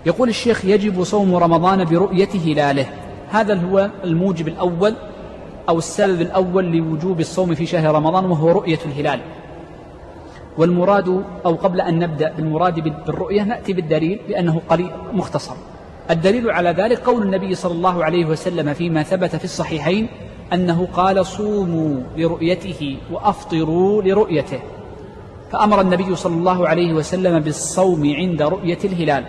يقول الشيخ: يجب صوم رمضان برؤية هلاله. هذا هو الموجب الأول أو السبب الأول لوجوب الصوم في شهر رمضان، وهو رؤية الهلال. والمراد، أو قبل أن نبدأ بالمراد بالرؤية نأتي بالدليل لأنه قليل مختصر. الدليل على ذلك قول النبي صلى الله عليه وسلم فيما ثبت في الصحيحين أنه قال: صوموا لرؤيته وأفطروا لرؤيته. فأمر النبي صلى الله عليه وسلم بالصوم عند رؤية الهلال،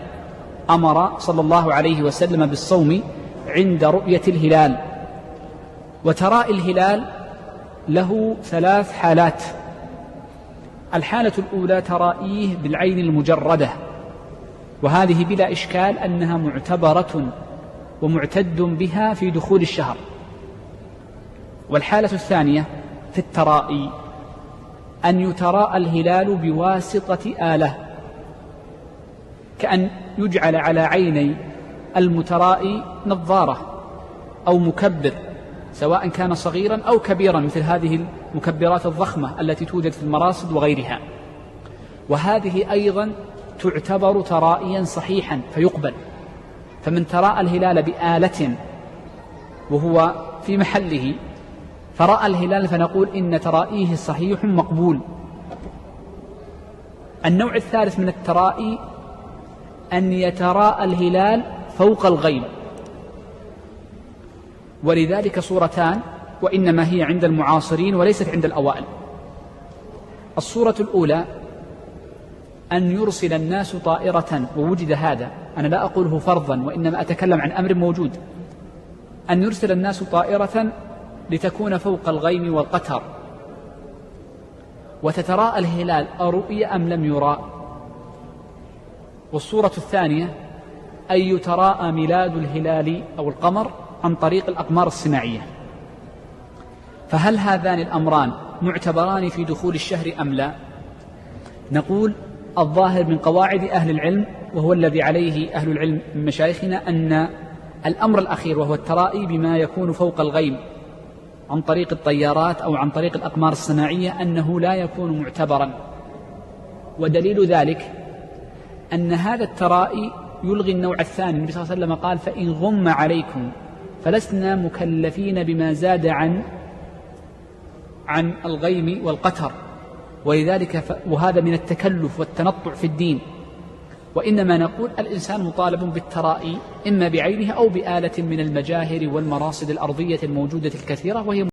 أمر صلى الله عليه وسلم بالصوم عند رؤية الهلال. وتراء الهلال له 3 حالات. الحالة الأولى ترائيه بالعين المجردة، وهذه بلا إشكال أنها معتبرة ومعتد بها في دخول الشهر. والحالة الثانية في الترائي أن يتراءى الهلال بواسطة آلة، كأن يجعل على عيني المترائي نظارة أو مكبر، سواء كان صغيرا أو كبيرا، مثل هذه المكبرات الضخمة التي توجد في المراصد وغيرها. وهذه أيضا تعتبر ترائيا صحيحا فيقبل. فمن تراءى الهلال بآلة وهو في محله فرأى الهلال فنقول إن ترائيه صحيح مقبول. النوع الثالث من الترائي أن يتراءى الهلال فوق الغيم، ولذلك صورتان، وإنما هي عند المعاصرين وليست عند الأوائل. الصورة الأولى أن يرسل الناس طائرة، ووجد هذا، أنا لا أقوله فرضا وإنما أتكلم عن أمر موجود، أن يرسل الناس طائرة لتكون فوق الغيم والقتر، وتتراءى الهلال أرؤي أم لم يرى. والصورة الثانية أن يتراءى ميلاد الهلال أو القمر عن طريق الأقمار الصناعية. فهل هذان الأمران معتبران في دخول الشهر أم لا؟ نقول: الظاهر من قواعد أهل العلم، وهو الذي عليه أهل العلم من مشايخنا، أن الأمر الأخير وهو الترائي بما يكون فوق الغيم عن طريق الطيارات أو عن طريق الأقمار الصناعية أنه لا يكون معتبرا. ودليل ذلك أن هذا الترائي يلغي النوع الثاني. النبي صلى الله عليه وسلم قال: فإن غم عليكم فلسنا مكلفين بما زاد عن الغيم والقتر. ولذلك وهذا من التكلف والتنطع في الدين. وإنما نقول الإنسان مطالب بالترائي إما بعينه أو بآلة من المجاهر والمراصد الأرضية الموجودة الكثيرة، وهي